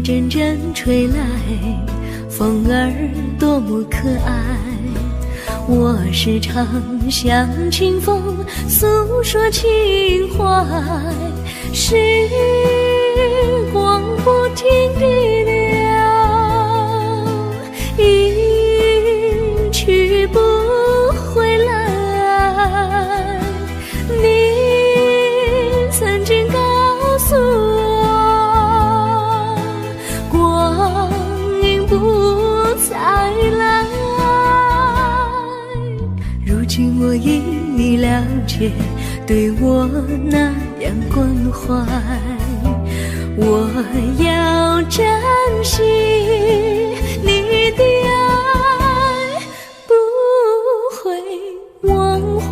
阵阵吹来，风儿多么可爱。我时常向清风诉说情怀，时光不停地流，一去不回来。你曾经告诉我，光阴不再来。如今我已了解，对我那样关怀，我要珍惜你的爱，不会忘怀。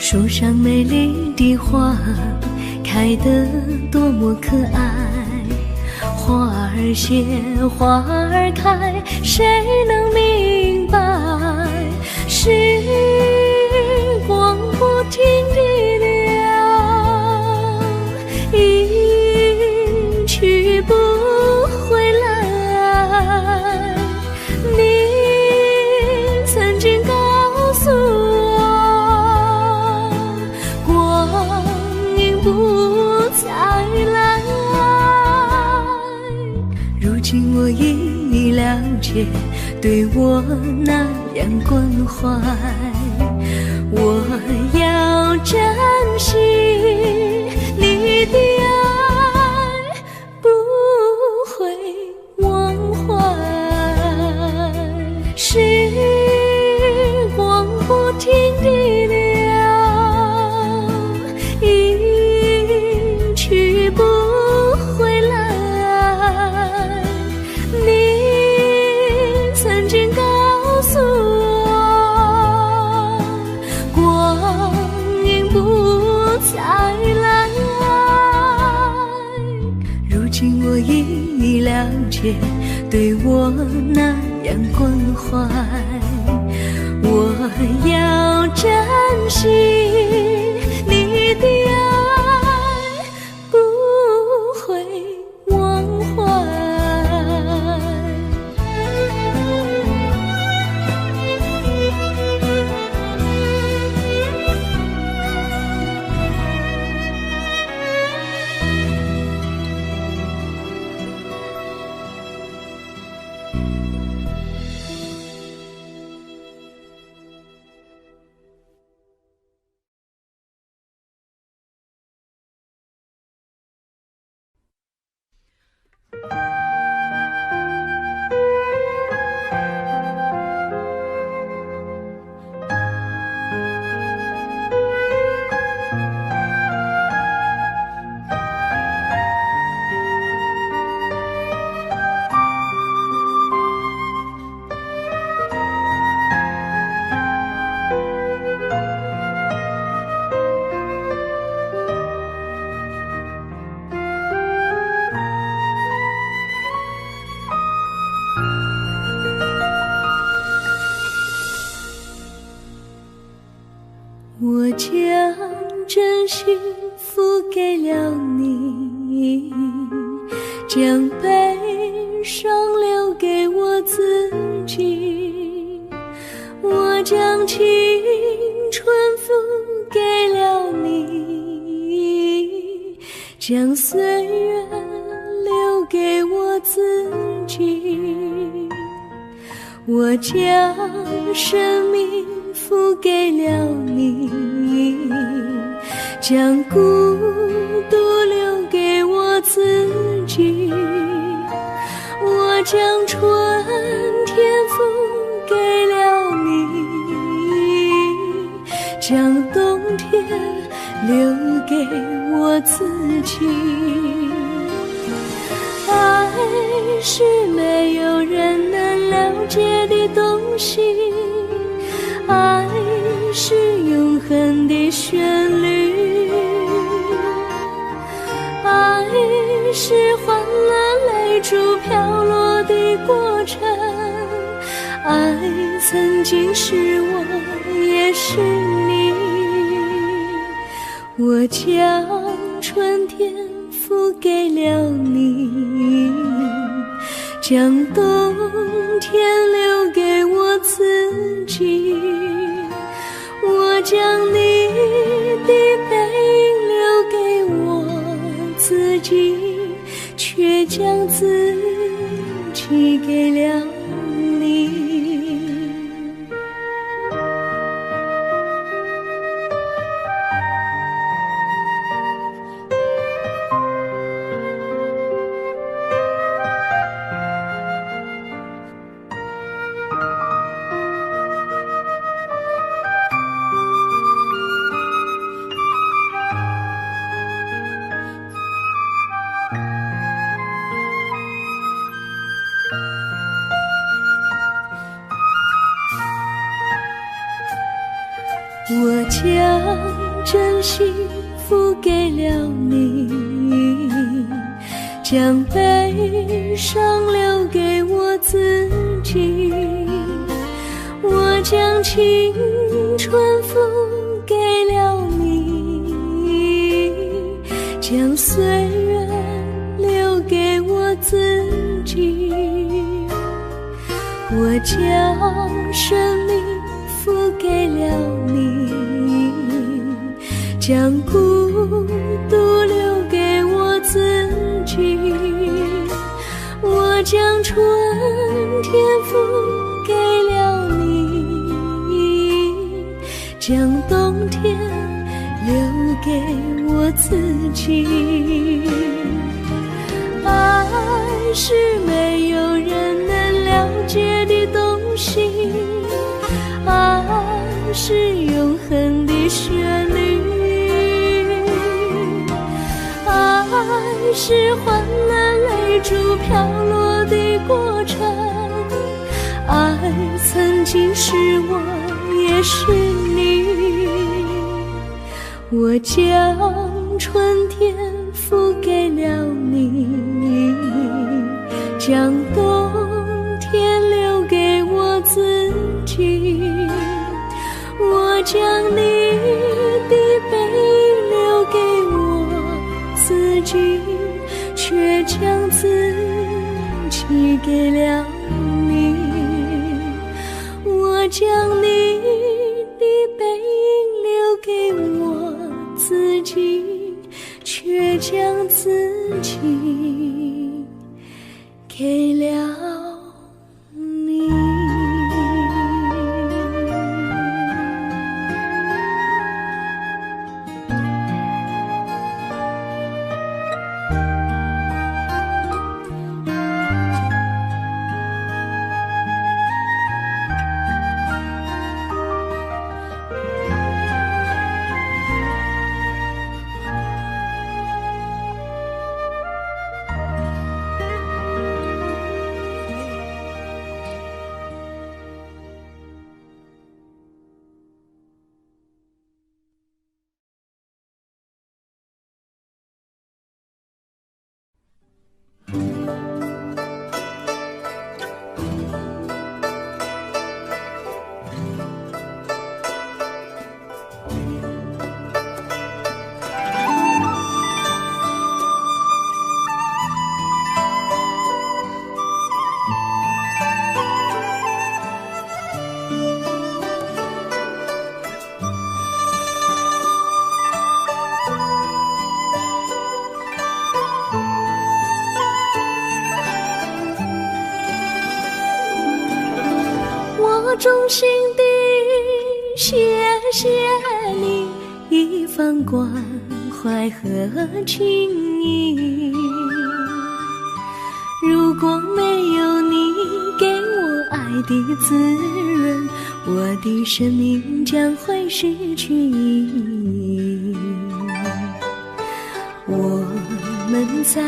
树上美丽的花开得多么可爱，花儿谢花儿开，谁能明白？时光不停地流，一去不回来。你曾经告诉我，不再来。如今我已了解，对我那样关怀，我要珍惜你的爱，不会忘怀。时光不停地流，不回来。你曾经告诉我，光阴不再来。如今我已了解，对我那样关怀，我要珍惜你的爱，不会忘怀。我将真心付给了你，将悲伤留给我自己。我将青春付给了你，将岁月留给我自己。我将生命付给了你，将孤独留给我自己。我将春天付给了你，将冬天留给我自己。爱是没有人能了了解的东西。爱是永恒的旋律，爱是欢乐泪珠飘落的过程，爱曾经是我，也是你。我将春天付给了你，将冬天留给我自己。我将你的背影留给我自己，却将自己给了你。我将真心付给了你，将悲伤留给我自己。我将青春付给了你，将岁月留给我自己。我将生命付给了你，将孤独留给我自己。我将春天付给了你，将冬天留给我自己。爱是没有人能了解的东西，爱是永恒的旋律，爱是欢乐泪珠飘落的过程，爱曾经是我，也是你。我将春天付给了你，将冬天留给我自己。我将你的背影留给我自己，却将自己给了你。我将你的背影留给我自己，却将自己给了你。我衷心地谢谢你一番关怀和情谊，如果没有你给我爱的滋润，我的生命将会失去意义。我们在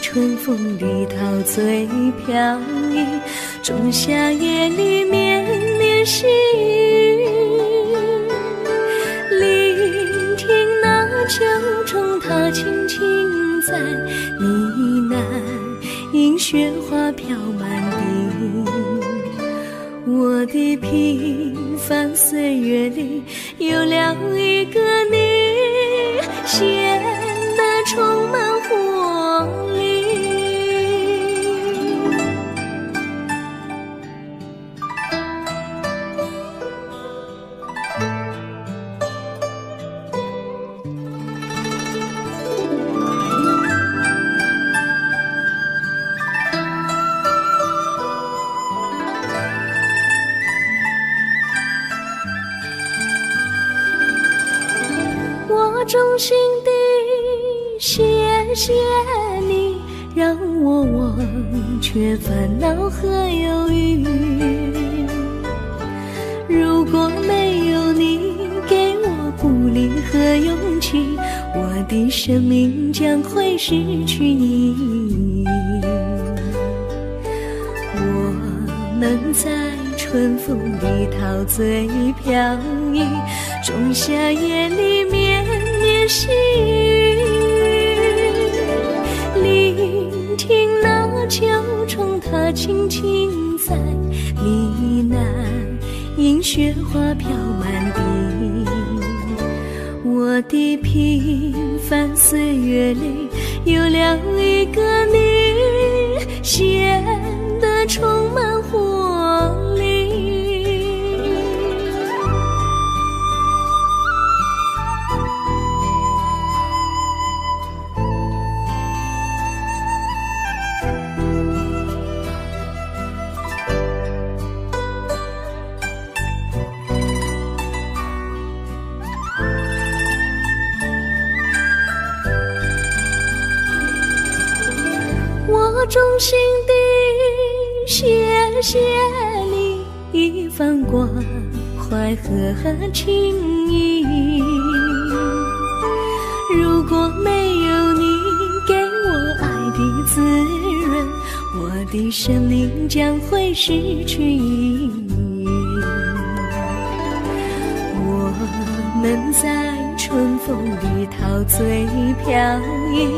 春风里陶醉飘仲夏夜里绵绵细雨，聆听那秋虫它轻轻在呢喃，迎雪花飘满地。我的平凡岁月里有了一个你，显得充满活力。我衷心地谢谢你，让我忘却烦恼和忧郁。如果没有你给我鼓励和勇气，我的生命将会失去意义。我们在春风里陶醉飘逸，仲夏夜里绵绵细雨，聆听那秋虫它轻轻在呢喃，迎雪花飘满地。我的平凡岁月里有了一个你，显得充满活力。我衷心地谢谢你一番关怀和情谊，如果没有你给我爱的滋润，我的生命将会失去意义。我们在春风里陶醉飘逸，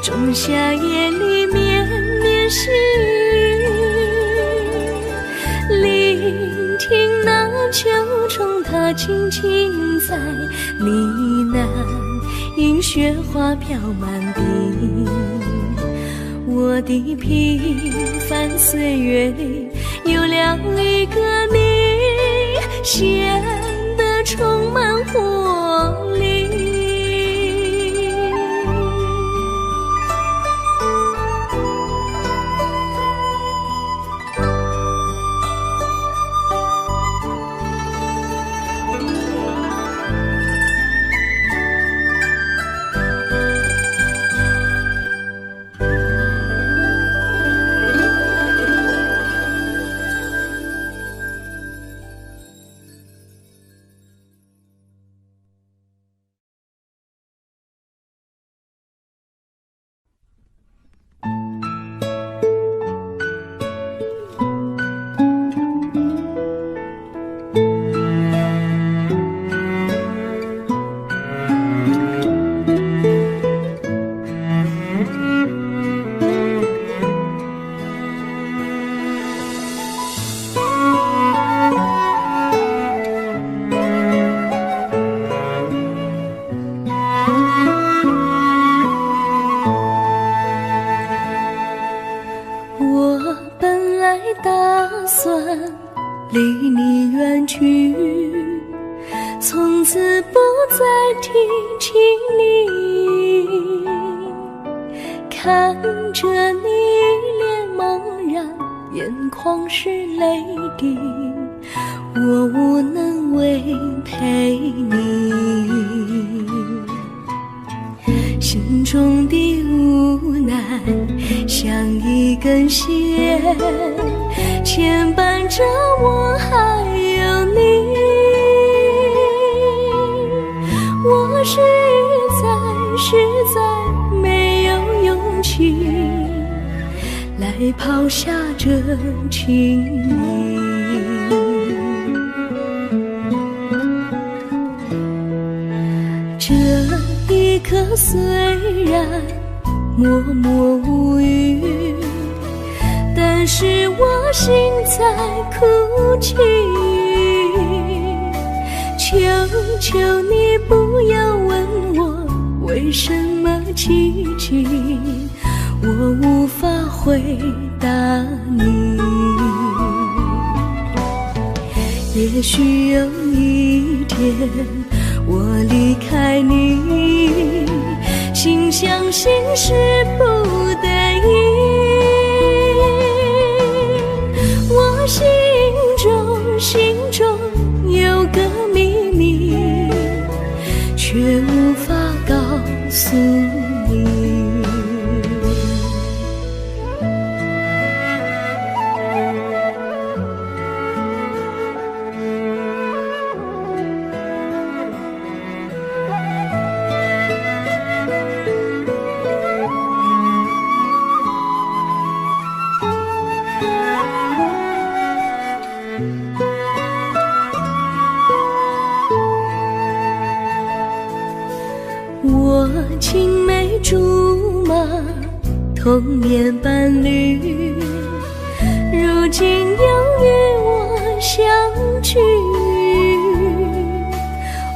仲夏夜里绵绵细雨，聆听那秋虫它轻轻在呢喃，迎雪花飘满地。我的平凡岁月里有了一个你，显得充满活力。离你远去，从此不再提起你，看着你脸茫然，眼眶是泪滴，我无能为陪你，心中的无奈像一根线牵绊着我还有你，我实在没有勇气来抛下这情意。这一刻虽然默默无语，但是我心在哭泣。求求你不要问我为什么寂静，我无法回答你。也许有一天我离开你，心相信是不得已。我心中有个秘密，却无法告诉你。我青梅竹马，童年伴侣，如今又与我相聚。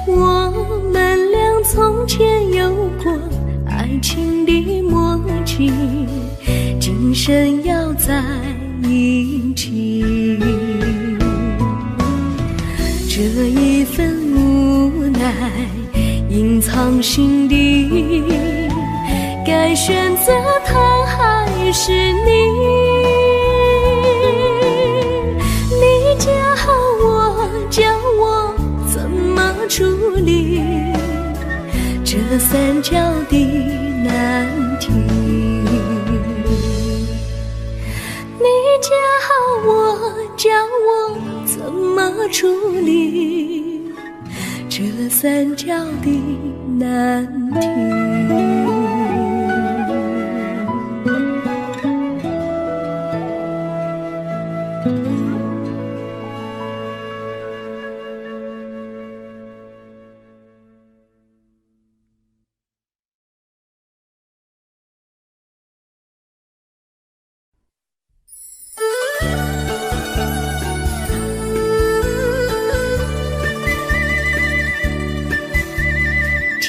我们俩从前有过爱情的默契，今生要在一起。这一份无奈隐藏心底，该选择他还是你？你教我怎么处理这三角的难题？你教我怎么处理这三角的难题？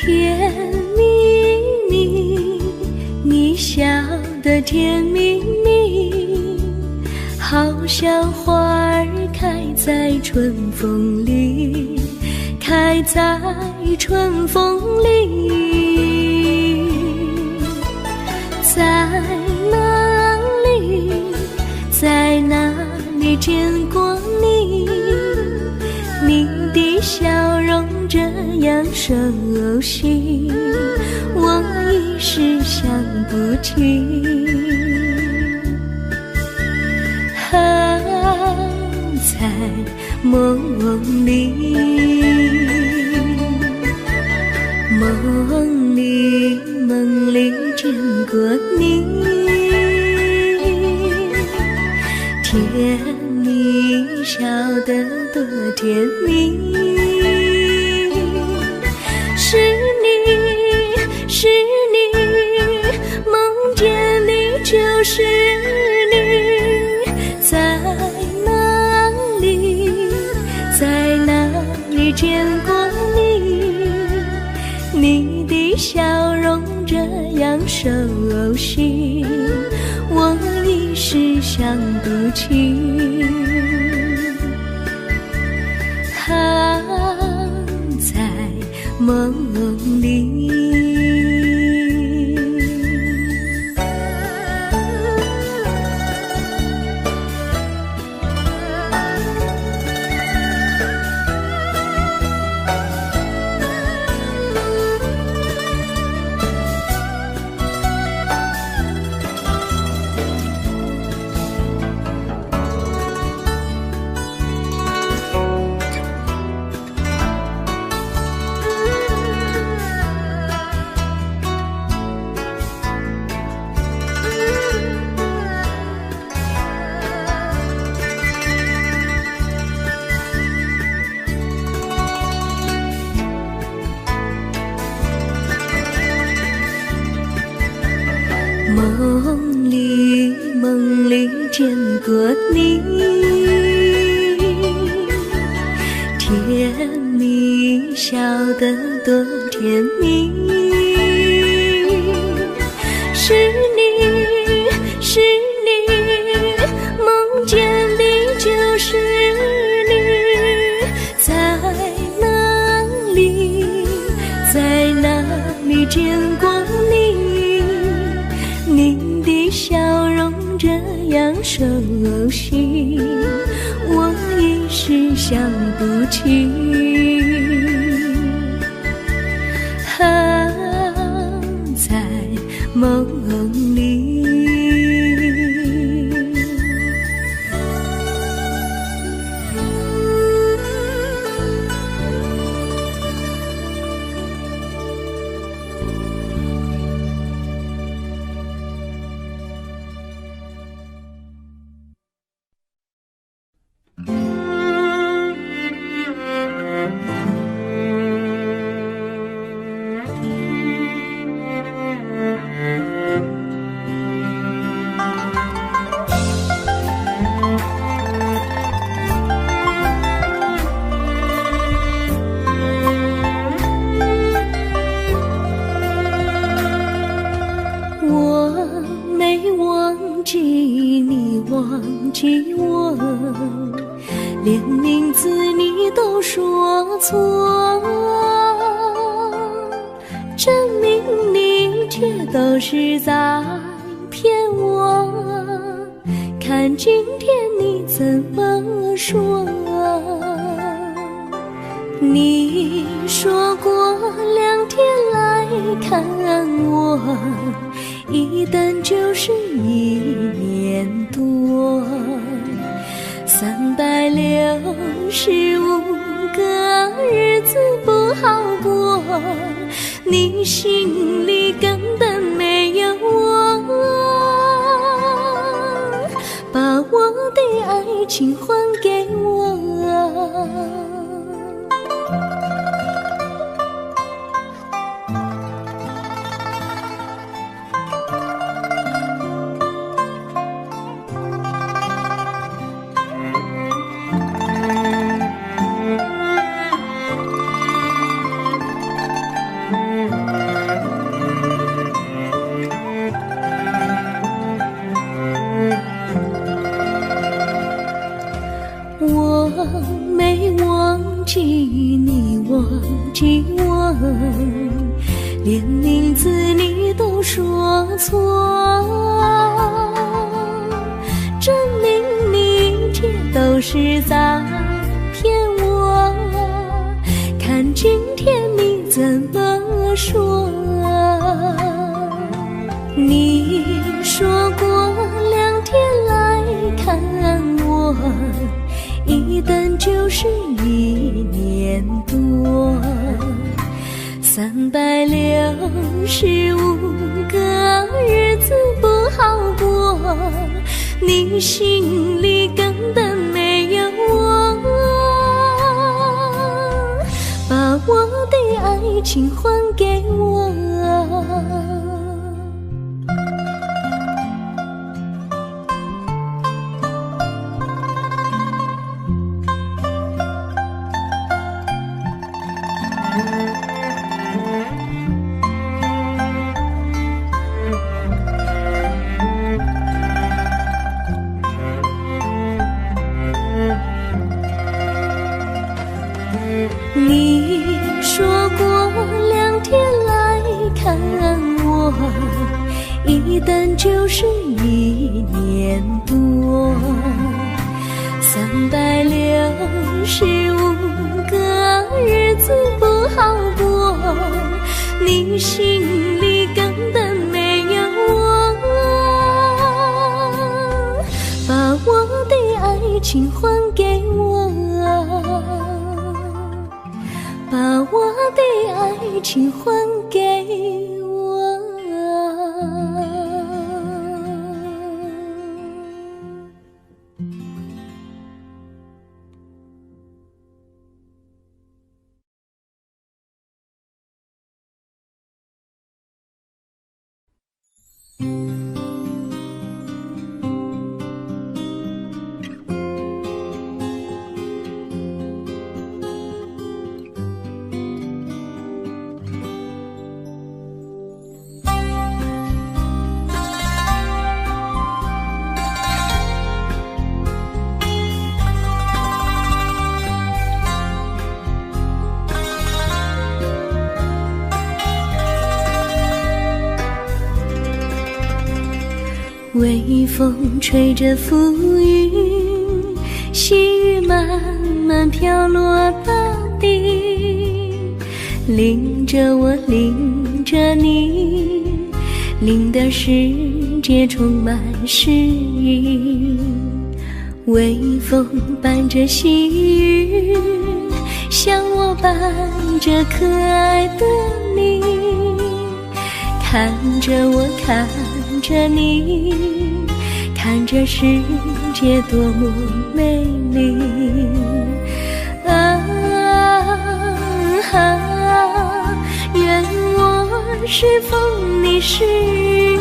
甜蜜蜜，你笑得甜蜜蜜，好像花儿开在春风里，开在春风里。在哪里，在哪里见过你？你的笑容这样熟悉，我一时想不起。在梦里，梦里见过你，甜蜜笑得多甜蜜。是你，梦见你就是你，在哪里见过你？你的笑容这样熟悉，我一时想不起。在梦里。梦里见过你，甜蜜笑得多甜蜜。是你，是你，梦见的就是你，在哪里，在哪里见过你？你的笑容这样熟悉，我一时想不起。在梦里。忘记我，连名字你都说错，证明你却都是在骗我。看今天你怎么说？你说过2天来看我，一等就是1年多，365个日子不好过，你心里根本没有我，把我的爱情还给我。我没忘记你，忘记我，连名字你都说错，证明你却都是在骗我。看今天你怎么说？你说过2天来看我，一等就是1年多，365个日子不好过，你心里根本没有我，把我的爱情还给我。你说过2天来看我，一等就是1年多，365个日子不好过，你心里根本没有我，把我的爱情还给我，把我的爱情还给我。微风吹着浮云，细雨慢慢飘落大地，淋着我，淋着你，淋的世界充满诗意。微风伴着细雨，像我伴着可爱的你，看着我，看着你，看着世界多么美丽。愿我是风，你是雨。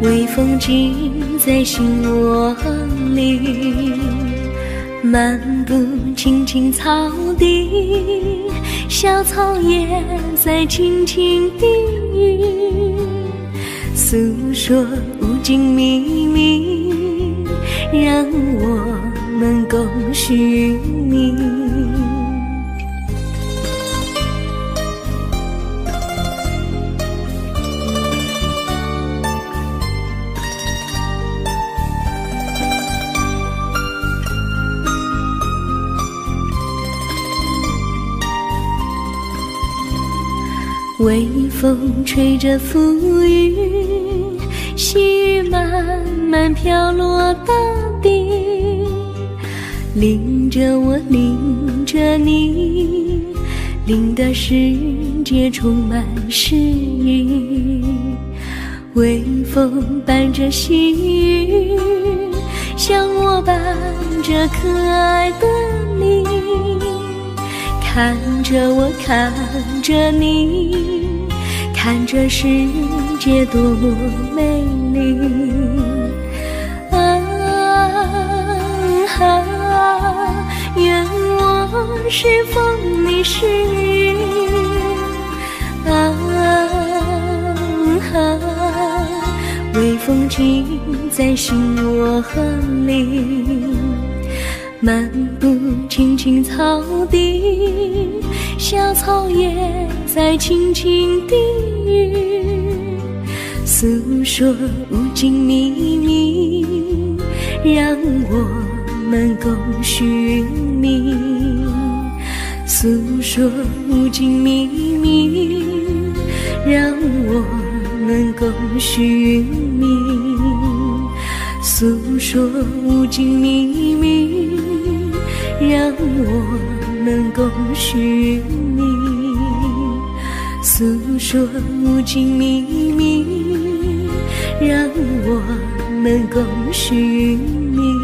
微风记在心窝里，漫步青青草地，小草也在轻轻低语，诉说无尽秘密，让我们共许你。微风吹着浮云，细雨慢慢飘落大地，淋着我，淋着你，淋的世界充满诗意。微风伴着细雨，像我伴着可爱的你，看着我，看着你，看着世界多么美丽。愿我是风，你是雨。微风记在心窝里，漫步青青草地，小草也在轻轻低语，诉说无尽秘密，让我们共许你。诉说无尽秘密，让我们共许你。诉说无尽秘密，让我们共许你。诉说无尽秘密，让我们共许你。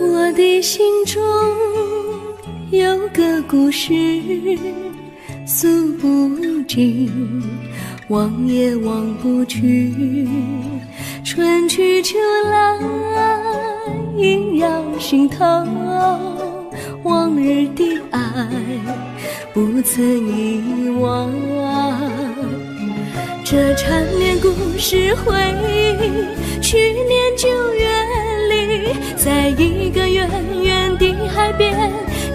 我的心中有个故事，诉不尽，忘也忘不去。春去秋来，萦绕心头，往日的爱不曾遗忘。这缠绵故事回忆，去年9月里，在一个远远的海边，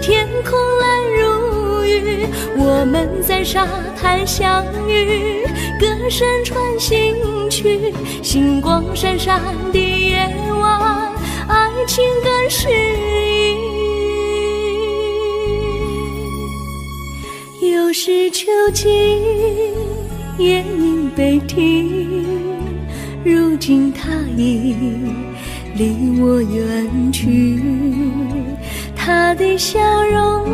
天空蓝如玉，我们在沙滩相遇，歌声传心曲，星光闪闪的夜晚，爱情更诗意。又是秋季，夜莺悲啼，如今他已离我远去，他的笑容，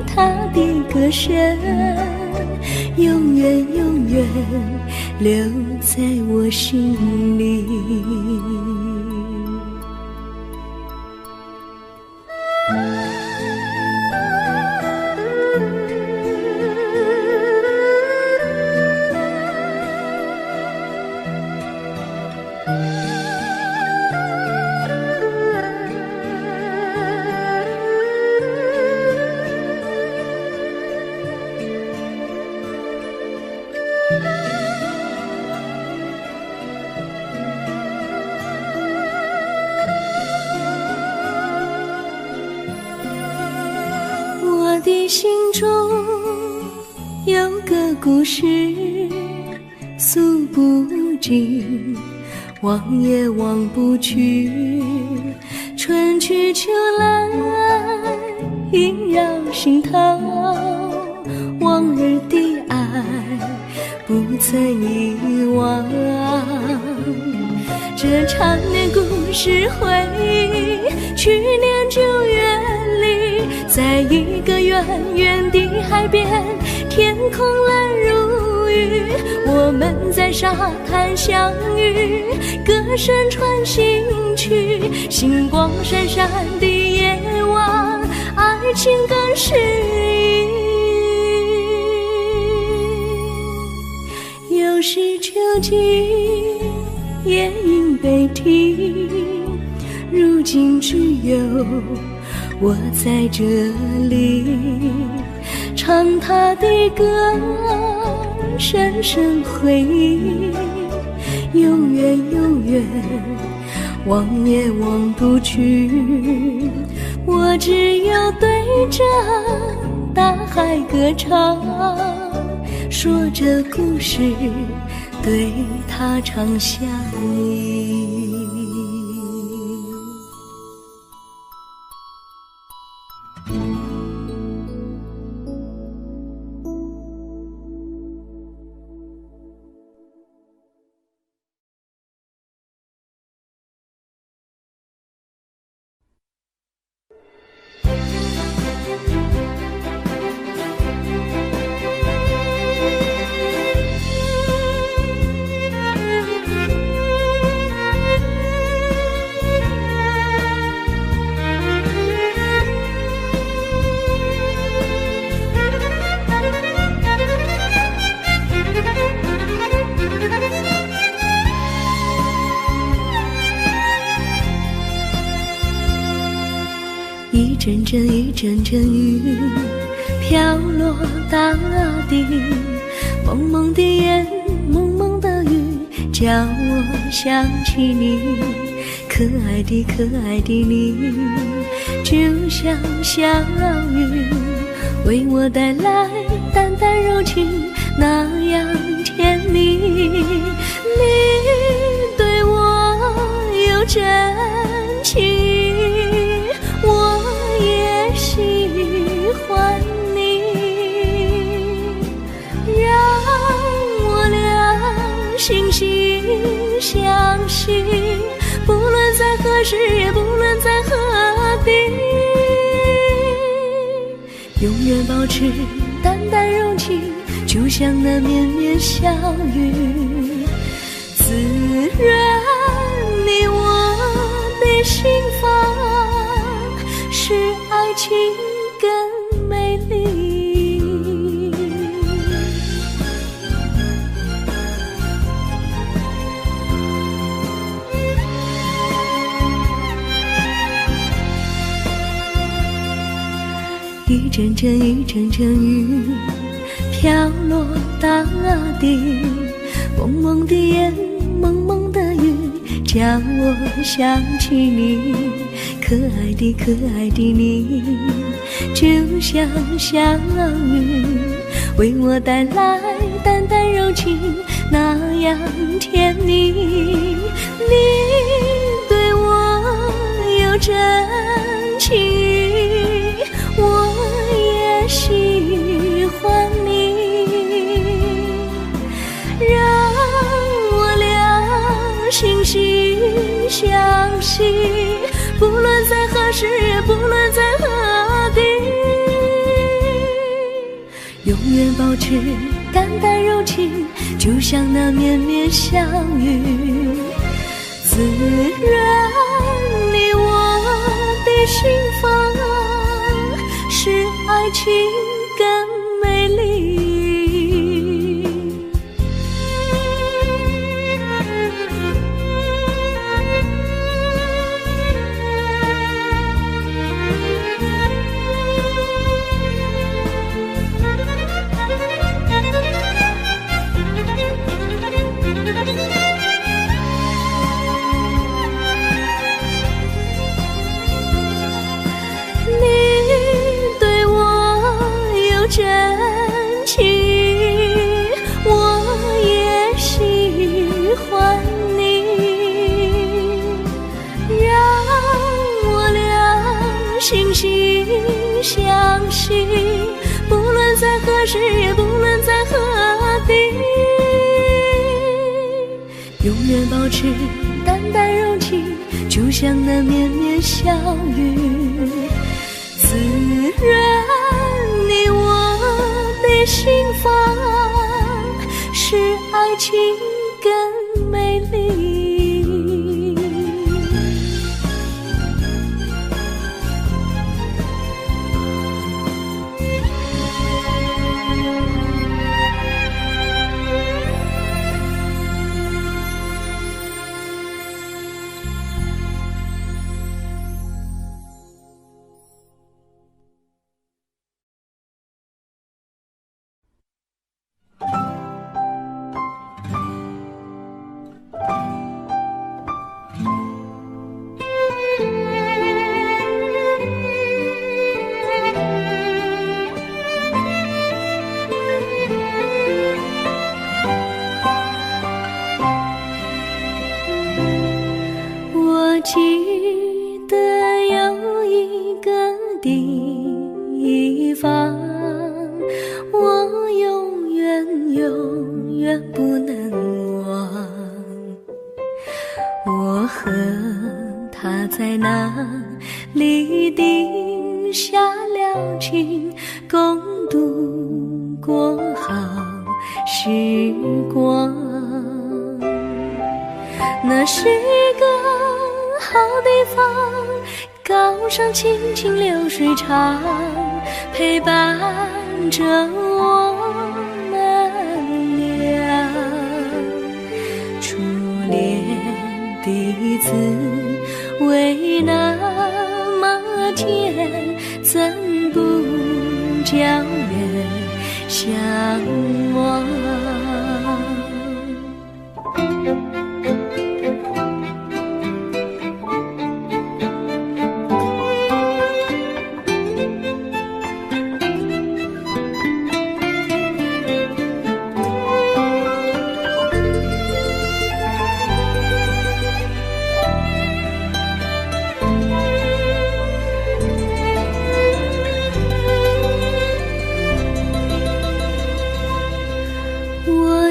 他的歌声，永远永远留在我心里。我的心中有个故事，诉不尽，忘也忘不去。春去秋来，萦绕心头，往日的爱不曾遗忘。这长年故事回忆，去年9月里，在一个远远的海边，天空蓝如玉，我们在沙滩相遇，歌声传心曲，星光闪闪的夜晚，爱情更诗意。又是秋季，夜莺悲啼，如今只有我在这里，唱他的歌，深深回忆，永远永远，忘也忘不去。我只有对着大海歌唱，说着故事，对他唱想你。一阵阵一阵阵雨飘落大地，蒙蒙的烟，蒙蒙的雨，叫我想起你，可爱的可爱的你，就像小雨，为我带来淡淡柔情，那样甜蜜。你对我有真情，我也喜欢你，让我俩惺惺相惜，不论在何时，也不论在何地，永远保持淡淡柔情，就像那绵绵小雨，滋润你我的心房，使爱情更美丽。一阵阵一阵阵雨飘落大地，蒙蒙的烟，蒙蒙的雨，叫我想起你，可爱的可爱的你，就像小雨，为我带来淡淡柔情，那样甜蜜。你对我有真情，我也喜欢你，让我俩惺惺相惜，不论在何时，也不论在何地，永远保持淡淡柔情，就像那绵绵小雨，滋润你我的心房，使爱情更美丽。惺惺相惜，不论在何时，也不论在何地，永远保持淡淡柔情，就像那绵绵小雨，滋润你我的心房，使爱情更美丽。记得有一个地方，我永远不能忘。我和他在那里定下了情，共度过好时光。那是一个好地方，高山青青流水长，陪伴着我们俩。初恋的滋味那么甜，怎不叫人向往？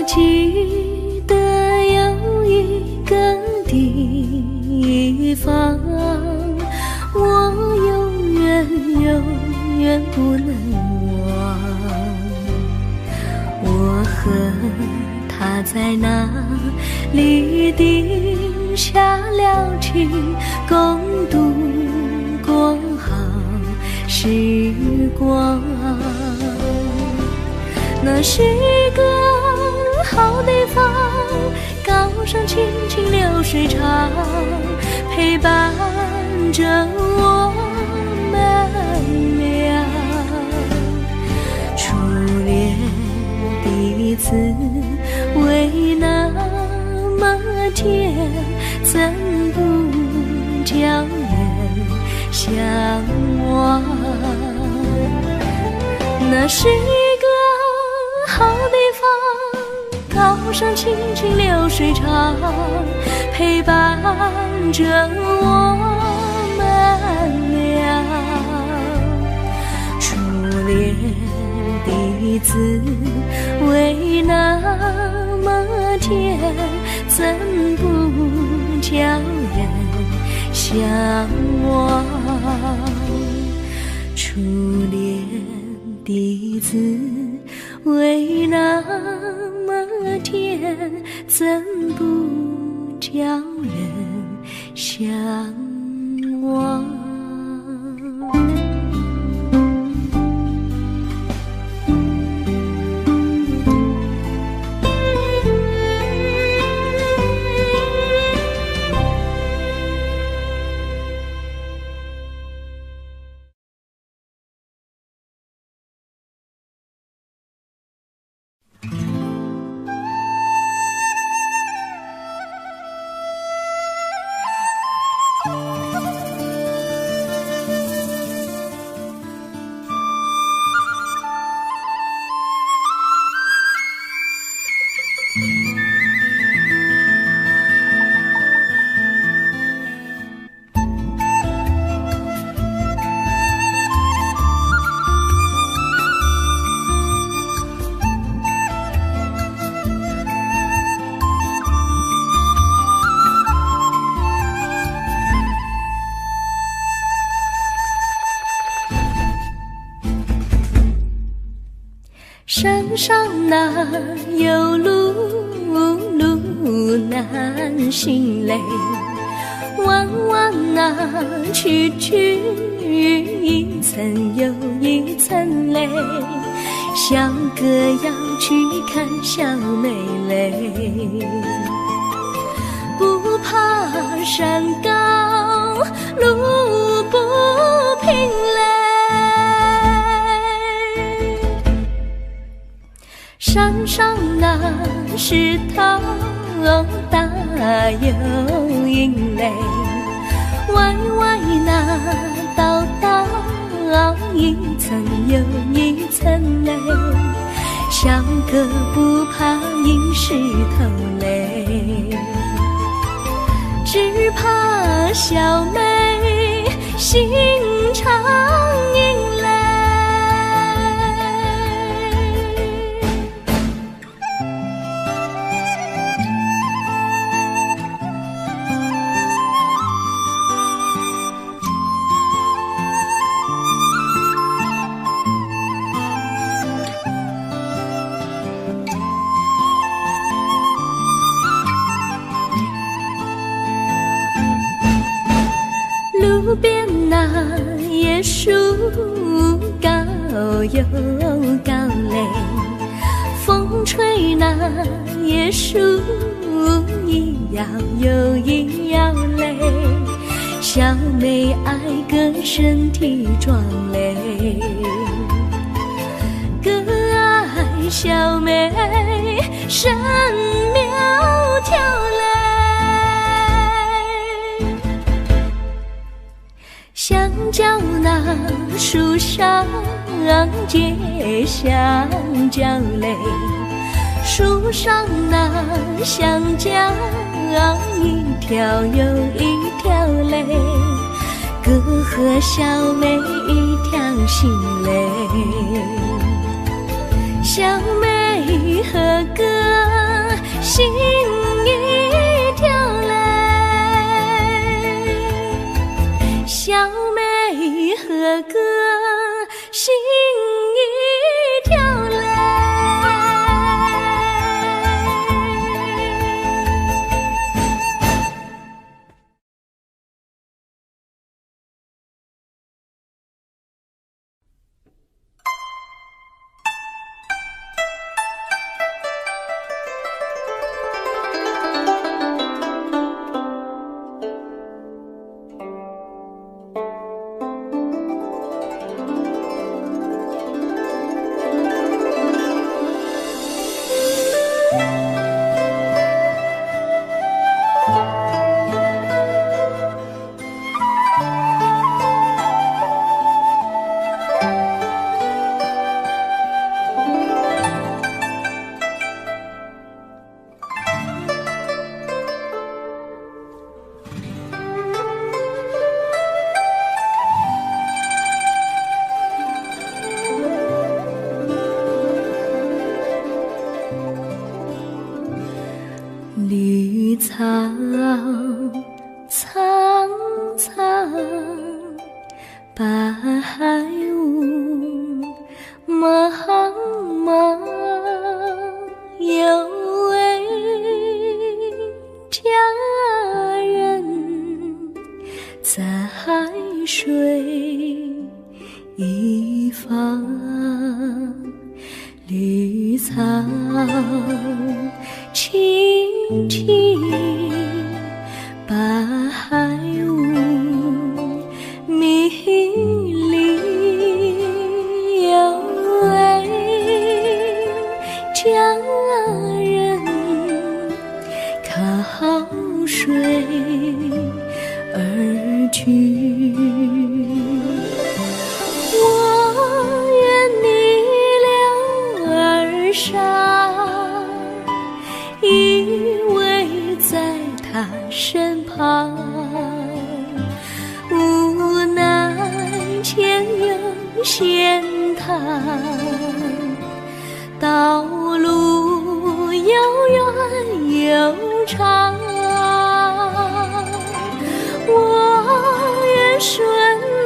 记得有一个地方，我永远不能忘。我和他在那里定下了情，共度过好时光。那是一个好地方，高山青青流水长，陪伴着我们俩。初恋的滋味那么甜，怎不叫人向往？那是一个好地方，高山青青流水长，陪伴着我们俩。初恋的滋味那么甜，怎不叫人向往？初恋的滋味那么甜，怎不叫人向往？上哪有路，路难行嘞。弯弯啊，曲曲，一层又一层嘞。小哥要去看小妹嘞，不怕山高路不平嘞。山上那石头大又硬嘞，歪歪那道道一层又一层嘞。小哥不怕硬石头嘞，只怕小妹心肠硬嘞。路边那椰树高又高嘞，风吹那椰树一摇又一摇嘞。小妹爱个身体壮嘞，哥爱小妹身苗条嘞。香蕉那树上结香蕉嘞，树上那香蕉一条又一条嘞，哥和小妹一条心嘞。小妹和哥心一条嘞，小妹和哥心一条嘞。绿草苍苍，白雾茫茫，有位佳人在水一方。绿草青青，白雾迷离，有位佳人靠水而居。依偎在他身旁，无奈前有险滩，道路又远又长，我愿顺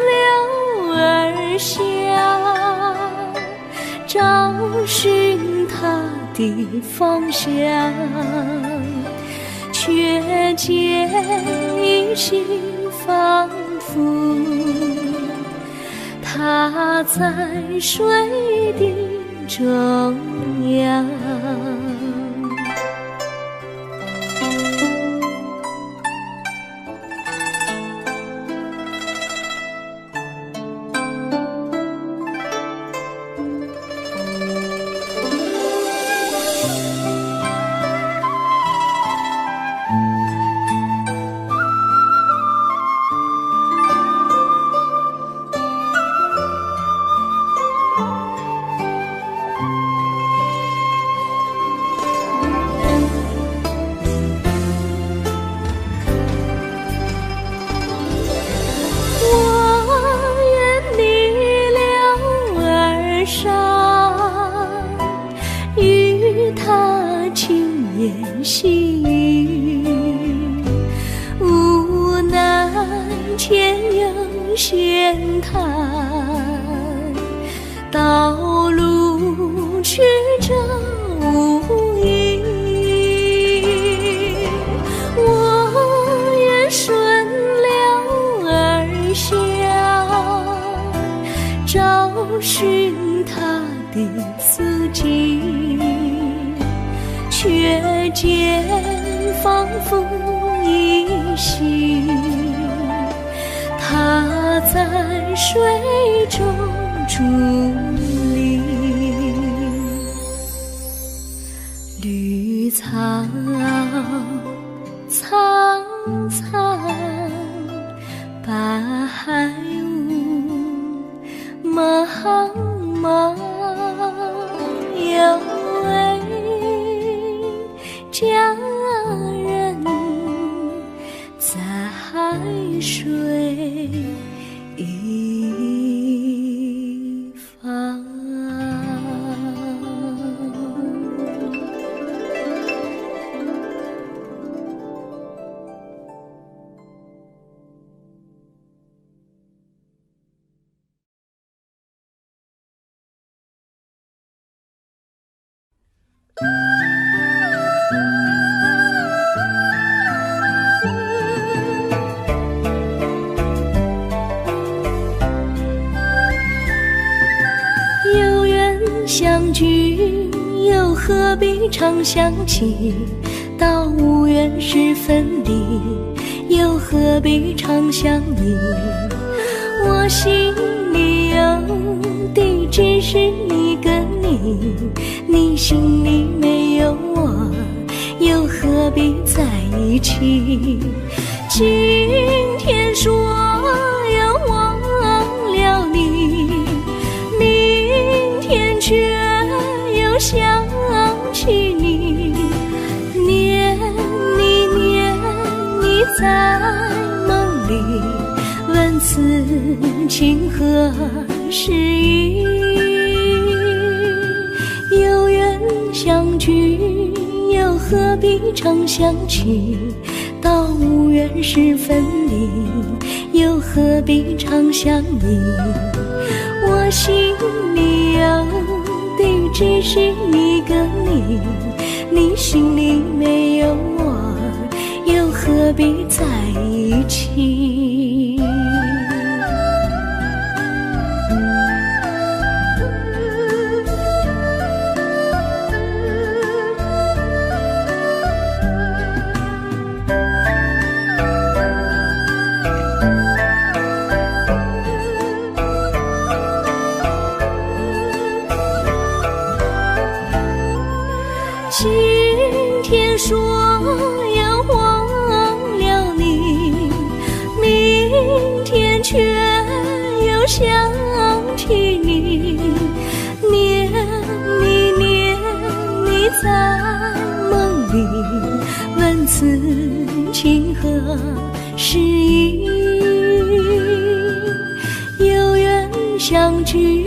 流而下，找寻的方向，却见一心仿佛它在水的中央。细雨无奈前有险滩，道路曲折无依，我愿顺流而下，找寻他的足迹，却见仿佛依稀，他在水中伫立。绿草苍苍，白雾茫茫，有位佳人在海水一方。有缘相聚，又何必常想起？到无缘时分离，又何必常想你？我心里有的只是一个你，你心里没有我，又何必在一起？今天说要忘了你，明天却又想起你，念你在梦里，问此情何时已？有缘相聚，又何必常想起？到无缘时分离，又何必常想你？我心里有的只是一个你，你心里没有我，又何必在一起？今天说要忘了你，明天却又想起你，念你在梦里，问此情何时已？有缘相聚，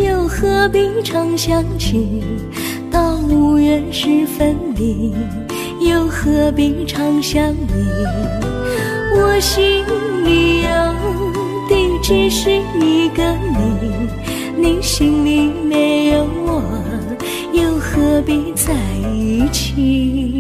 又何必常想起？到无缘时分离，又何必常想你？我心里有的只是一个你，你心里没有我，又何何必在一起？